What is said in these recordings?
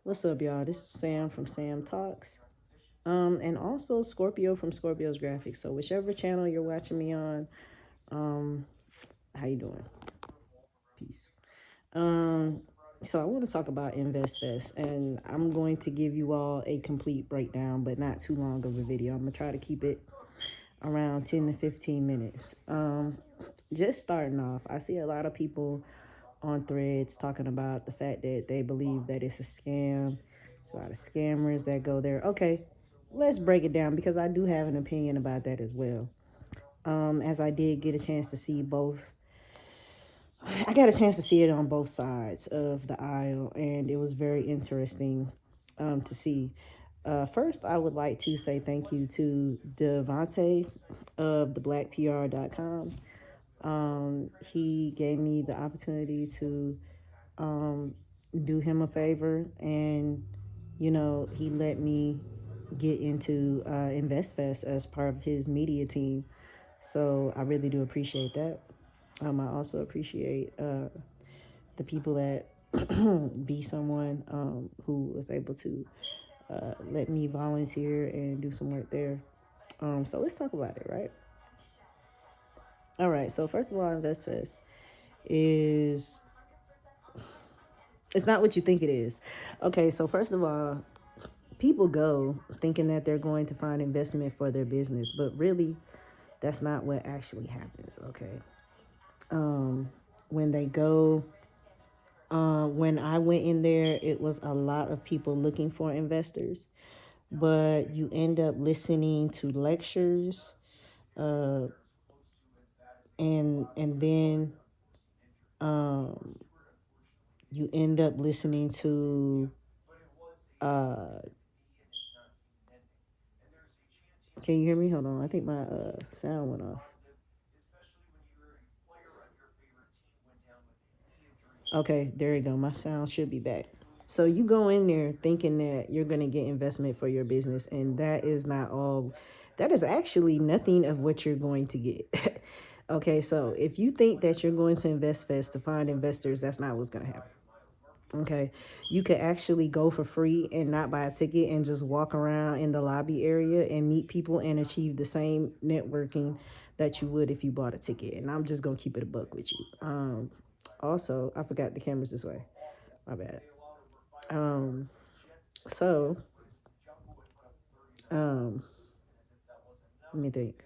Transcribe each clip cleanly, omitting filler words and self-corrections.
What's up, y'all? This is Sam from Sam Talks. And also Scorpio from Scorpio's Graphics. So whichever channel you're watching me on, um, how you doing? Peace. Um, so I want to talk about InvestFest, and I'm going to give you all a complete breakdown, but not too long of a video. I'm gonna try to keep it around 10 to 15 minutes. Just starting off, I see a lot of people on threads talking about the fact that they believe that it's a scam. It's a lot of scammers that go there. Okay, let's break it down because I do have an opinion about that as well. As I did get a chance to see both, I got a chance to see it on both sides of the aisle, and it was very interesting to see. First, I would like to say thank you to Devante of theblackpr.com. He gave me the opportunity to um, do him a favor, and he let me get into InvestFest as part of his media team. So I really do appreciate that. I also appreciate the people that be someone who was able to let me volunteer and do some work there. So let's talk about it, right? All right. So first of all, InvestFest is it's not what you think it is. Okay. So first of all, people go thinking that they're going to find investment for their business, but really, that's not what actually happens. Okay. When they go when I went in there, it was a lot of people looking for investors, but you end up listening to lectures, uh, and then um, you end up listening to. Uh, can you hear me? Hold on, I think my sound went off. Okay, there you go. My sound should be back. So you go in there thinking that you're going to get investment for your business, and that is not all. That is actually nothing of what you're going to get. Okay, so if you think that you're going to InvestFest to find investors, that's not what's going to happen. Okay, you could actually go for free and not buy a ticket and just walk around in the lobby area and meet people and achieve the same networking that you would if you bought a ticket. And I'm just gonna keep it a buck with you. Also, I forgot the cameras this way. My bad. Um, so, um, let me think.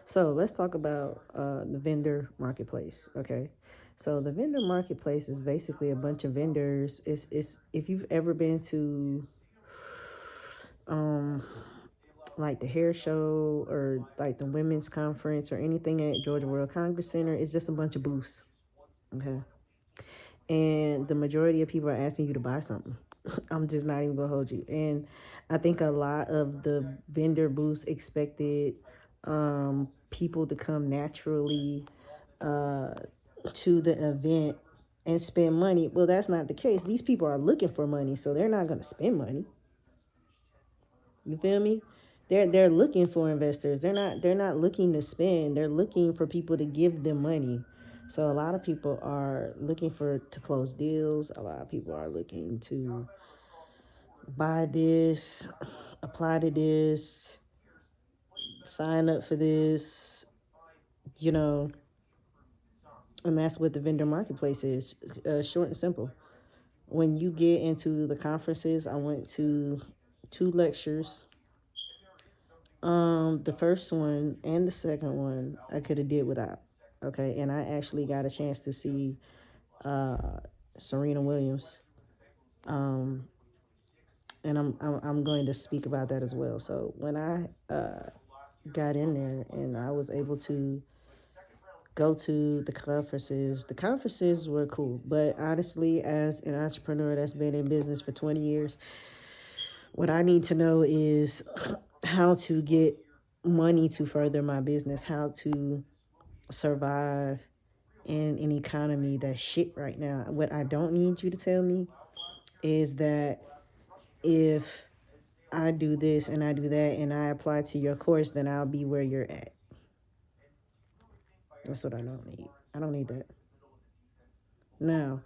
So let's talk about the vendor marketplace. Okay. So the vendor marketplace is basically a bunch of vendors. It's if you've ever been to um like the hair show or like the women's conference or anything at Georgia World Congress Center, it's just a bunch of booths. Okay. And the majority of people are asking you to buy something. I'm just not even gonna hold you. And I think a lot of the vendor booths expected people to come naturally uh, to the event and spend money. Well, that's not the case. These people are looking for money, so they're not gonna spend money. You feel me? They're looking for investors. They're not looking to spend. They're looking for people to give them money. So a lot of people are looking for to close deals. A lot of people are looking to buy this, apply to this, sign up for this, you know, and that's what the vendor marketplace is. Short and simple. When you get into the conferences, I went to two lectures. The first one and the second one I could have did without. Okay, and I actually got a chance to see uh, Serena Williams. Um, and I'm going to speak about that as well. So when I got in there and I was able to go to the conferences were cool. But honestly, as an entrepreneur that's been in business for 20 years, what I need to know is how to get money to further my business, how to survive in an economy that's shit right now. What I don't need you to tell me is that if I do this and I do that and I apply to your course, then I'll be where you're at. That's what I don't need. I don't need that. Now,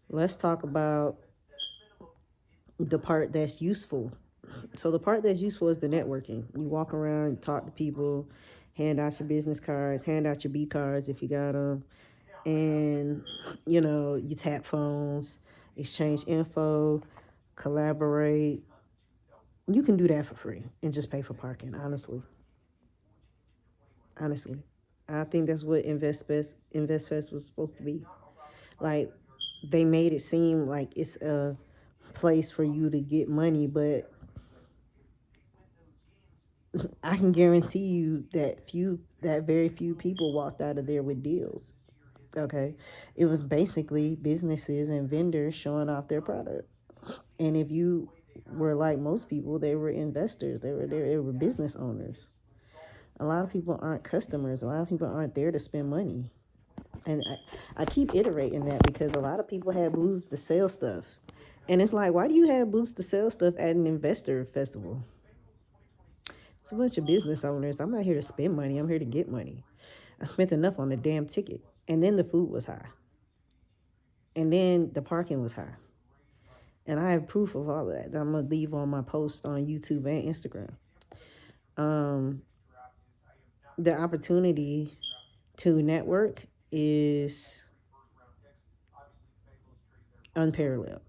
let's talk about the part that's useful. So the part that's useful is the networking. You walk around, talk to people, hand out your business cards, hand out your B cards if you got them, and you tap phones, exchange info, collaborate. You can do that for free and just pay for parking. Honestly, I think that's what InvestFest was supposed to be. Like, they made it seem like it's a place for you to get money, but I can guarantee you that very few people walked out of there with deals. Okay, it was basically businesses and vendors showing off their product. And if you were like most people, they were investors. They were business owners. A lot of people aren't customers. A lot of people aren't there to spend money. And I keep iterating that because a lot of people had booths to sell stuff. And it's like, why do you have booths to sell stuff at an investor festival? It's a bunch of business owners. I'm not here to spend money. I'm here to get money. I spent enough on the damn ticket. And then the food was high. And then the parking was high. And I have proof of all of that I'm going to leave on my post on YouTube and Instagram. Um, the opportunity to network is unparalleled.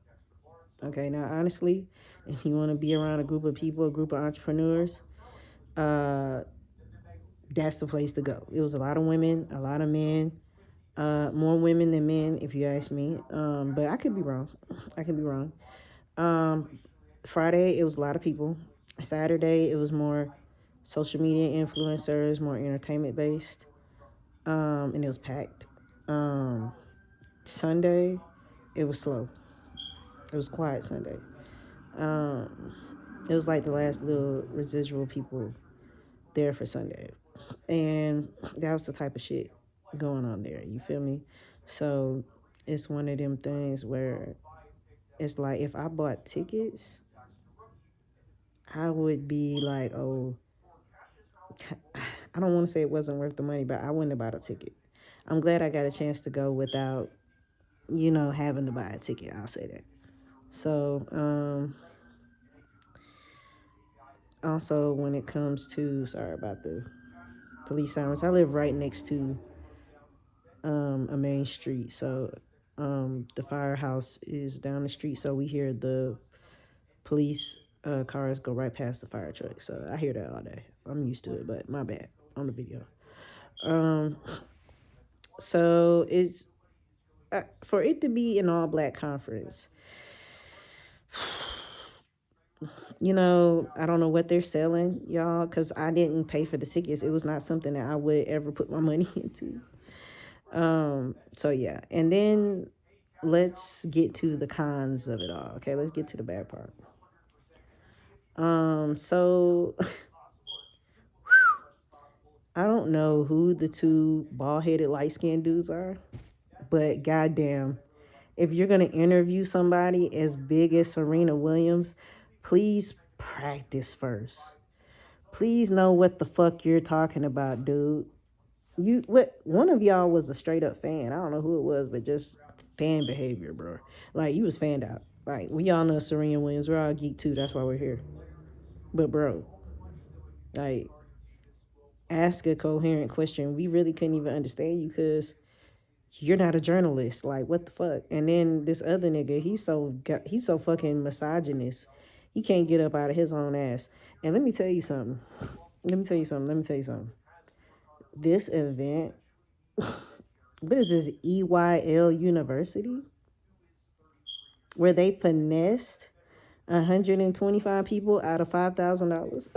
Okay, now honestly, if you want to be around a group of people, a group of entrepreneurs, uh, that's the place to go. It was a lot of women, a lot of men, more women than men, if you ask me. But I could be wrong. I could be wrong. Friday, it was a lot of people. Saturday, it was more social media influencers, more entertainment based, and it was packed. Sunday, it was slow. It was quiet Sunday. Um, it was like the last little residual people there for Sunday, and that was the type of shit going on there. You feel me? So it's one of them things where it's like if I bought tickets, I would be like, oh, I don't want to say it wasn't worth the money, but I wouldn't have bought a ticket. I'm glad I got a chance to go without, having to buy a ticket. I'll say that. So, also when it comes to, sorry about the police sirens, I live right next to a main street. So, the firehouse is down the street. So we hear the police cars go right past the fire truck. So I hear that all day. I'm used to it, but my bad on the video. Um, so it's for it to be an all black conference. I don't know what they're selling, y'all, because I didn't pay for the tickets. It was not something that I would ever put my money into. So yeah, and then let's get to the cons of it all. Okay, let's get to the bad part. So I don't know who the two bald headed light skinned dudes are, but goddamn, if you're gonna interview somebody as big as Serena Williams, please practice first. Please know what the fuck you're talking about, dude. What one of y'all was a straight up fan. I don't know who it was, but just fan behavior, bro. Like, you was fanned out. Like, we all know Serena Williams. We're all geek too. That's why we're here. But bro, like, ask a coherent question. We really couldn't even understand you because you're not a journalist. Like, what the fuck? And then this other nigga, he's so fucking misogynist. He can't get up out of his own ass. And let me tell you something. This event, what is this, EYL University? Where they finessed 125 people out of $5,000.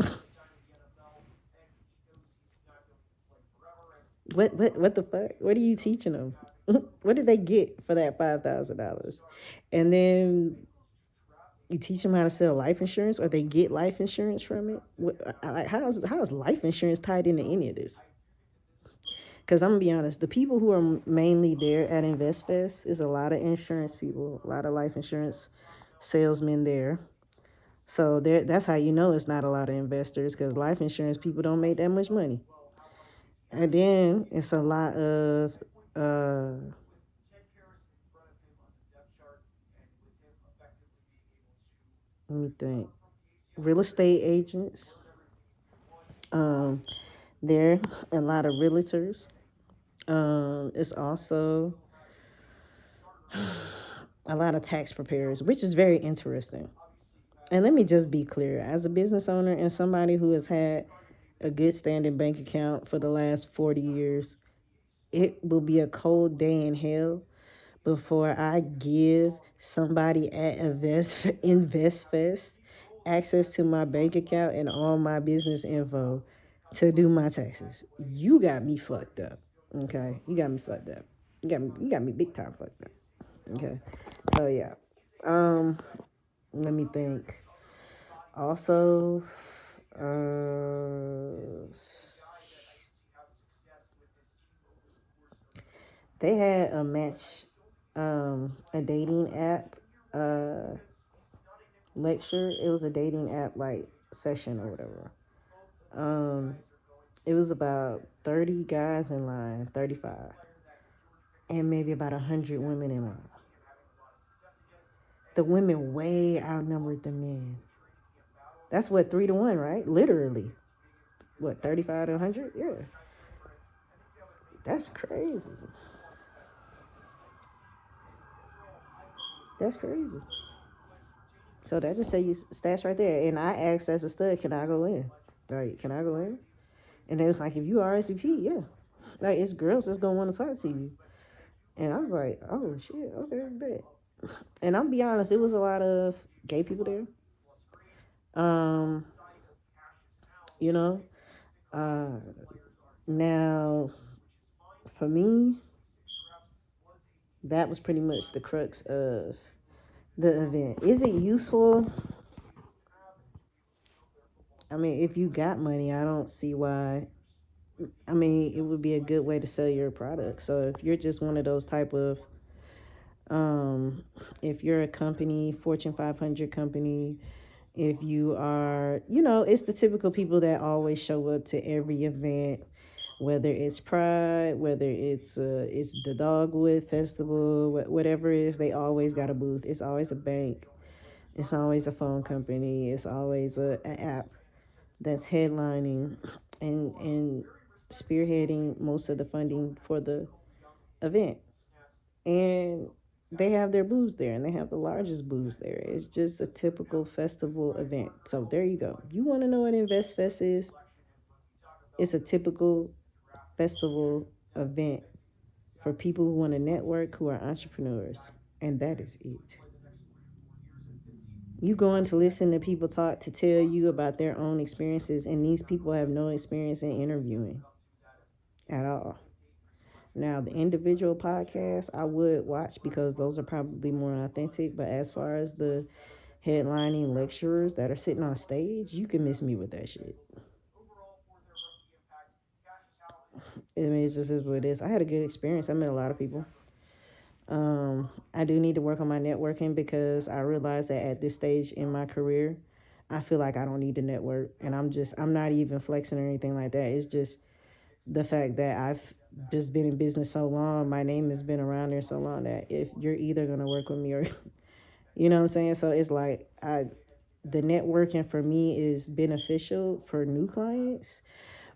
What the fuck? What are you teaching them? What did they get for that $5,000? And then you teach them how to sell life insurance, or they get life insurance from it. How is life insurance tied into any of this? Because I'm gonna be honest, the people who are mainly there at InvestFest is a lot of insurance people, a lot of life insurance salesmen there. So that's how you know it's not a lot of investors, because life insurance people don't make that much money. And then it's a lot of uh, Let me think. Real estate agents. Um, there a lot of realtors. It's also a lot of tax preparers, which is very interesting. And let me just be clear, as a business owner and somebody who has had a good standing bank account for the last 40 years, it will be a cold day in hell before I give somebody at InvestFest access to my bank account and all my business info to do my taxes. You got me fucked up. Okay? You got me fucked up. You got me big time fucked up. Okay. So yeah. Um, let me think. Also, they had a match, a dating app lecture. It was a dating app like session or whatever. Um, it was about 30 guys in line, 35, and maybe about 100 women in line. The women way outnumbered the men. That's what, 3 to 1, right? Literally. What, 35 to 100? Yeah. That's crazy. That's crazy. So that just say you stats right there. And I asked as a stud, can I go in? Like, can I go in? And it was like, if you RSVP, yeah. Like, it's girls that's gonna want to talk to you. And I was like, oh shit, okay, bet. And I'm be honest, it was a lot of gay people there. Um, you know, uh, now for me, that was pretty much the crux of the event. Is it useful? I mean, if you got money, I don't see why. I mean, it would be a good way to sell your product. So if you're just one of those type of, um, if you're a company, Fortune 500 company, if you are, it's the typical people that always show up to every event, whether it's Pride, whether it's the Dogwood Festival, whatever it is, they always got a booth. It's always a bank. It's always a phone company. It's always an app that's headlining and spearheading most of the funding for the event. And they have their booths there, and they have the largest booths there. It's just a typical festival event. So there you go. You want to know what InvestFest is? It's a typical festival event for people who want to network, who are entrepreneurs. And that is it. You going to listen to people talk to tell you about their own experiences, and these people have no experience in interviewing at all. Now, the individual podcasts I would watch because those are probably more authentic. But as far as the headlining lecturers that are sitting on stage, you can miss me with that shit. I mean, it just is what it is. I had a good experience. I met a lot of people. I do need to work on my networking because I realize that at this stage in my career, I feel like I don't need to network, and I'm not even flexing or anything like that. It's just the fact that I've just been in business so long, my name has been around there so long that if you're either gonna work with me or, you know what I'm saying. So it's like the networking for me is beneficial for new clients,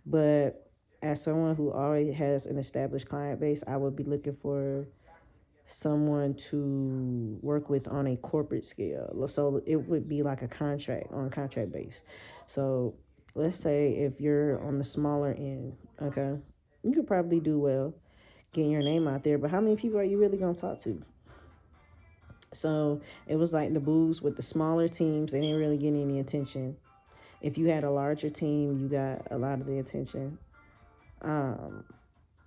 but as someone who already has an established client base, I would be looking for someone to work with on a corporate scale. So it would be like a contract on a contract base. So let's say if you're on the smaller end, okay, you could probably do well getting your name out there, but how many people are you really gonna talk to? So it was like the booths with the smaller teams, they didn't really get any attention. If you had a larger team, you got a lot of the attention. Um,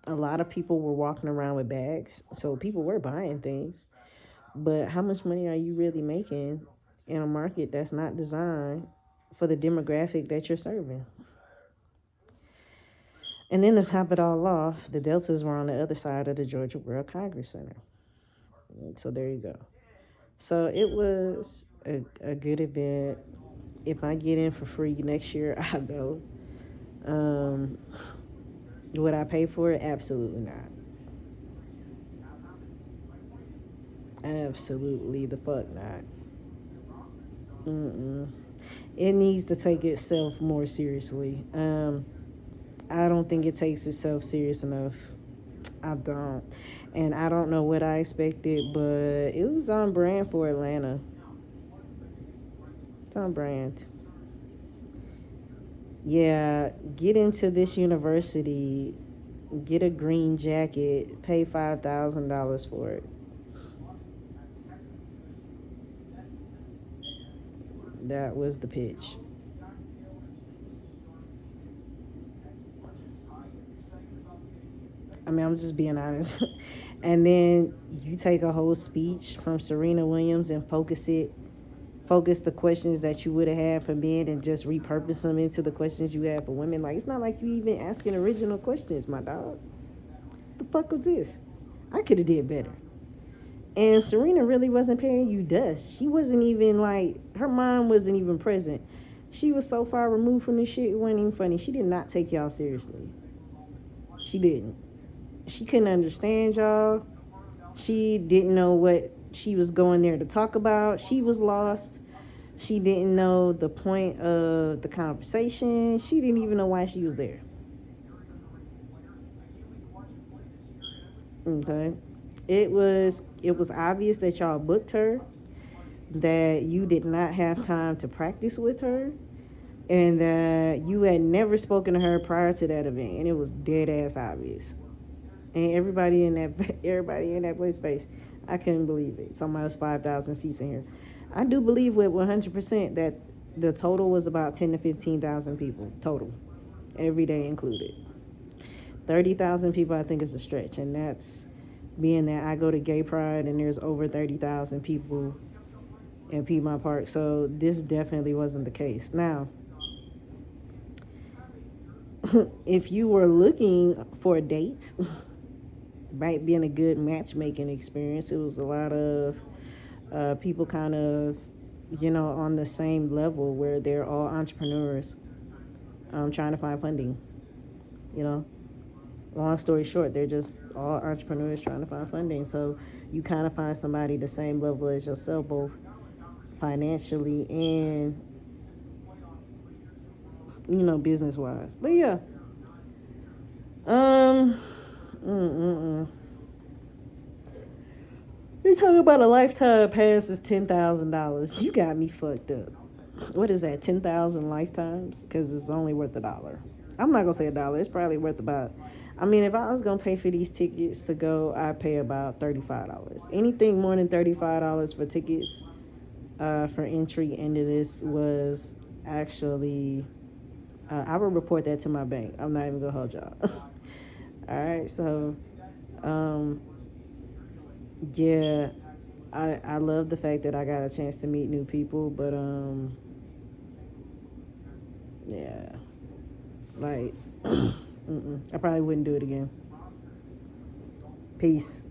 a lot of people were walking around with bags, so people were buying things. But how much money are you really making in a market that's not designed for the demographic that you're serving? And then to top it all off, the Deltas were on the other side of the Georgia World Congress Center. So there you go. So it was a good event. If I get in for free next year, I'll go. Um, would I pay for it? Absolutely not. Absolutely the fuck not. Mm-mm. It needs to take itself more seriously. I don't think it takes itself serious enough. I don't. And I don't know what I expected, but it was on brand for Atlanta. It's on brand. Yeah, get into this university, get a green jacket, pay $5,000 for it. That was the pitch. I mean, I'm just being honest. And then you take a whole speech from Serena Williams and focus the questions that you would have had for men and just repurpose them into the questions you had for women. Like, it's not like you even asking original questions, my dog. What the fuck was this? I could have did better. And Serena really wasn't paying you dust. She wasn't even like, her mom wasn't even present. She was so far removed from this shit, it wasn't even funny. She did not take y'all seriously. She didn't. She couldn't understand y'all. She didn't know what she was going there to talk about. She was lost. She didn't know the point of the conversation. She didn't even know why she was there. Okay. It was obvious that y'all booked her, that you did not have time to practice with her, and that you had never spoken to her prior to that event, and it was dead ass obvious. And everybody in that place face. I couldn't believe it. Somebody was 5,000 seats in here. I do believe with 100% that the total was about 10 to 15,000 people total, every day included. 30,000 people I think is a stretch, and that's being that I go to Gay Pride and there's over 30,000 people in Piedmont Park. So this definitely wasn't the case. Now, if you were looking for dates, might be in a good matchmaking experience. It was a lot of people kind of, on the same level where they're all entrepreneurs trying to find funding. You know, long story short, they're just all entrepreneurs trying to find funding. So you kind of find somebody the same level as yourself, both financially and, business wise. But yeah, um, mm-mm-mm. You talking about a lifetime pass is $10,000. You got me fucked up. What is that? 10,000 lifetimes? Because it's only worth $1. I'm not gonna say $1. It's probably worth about. I mean, if I was gonna pay for these tickets to go, I'd pay about $35. Anything more than $35 for tickets for entry into this was actually. I will report that to my bank. I'm not even gonna hold y'all. All right, so um, yeah, I love the fact that I got a chance to meet new people, but yeah, like I probably wouldn't do it again. Peace.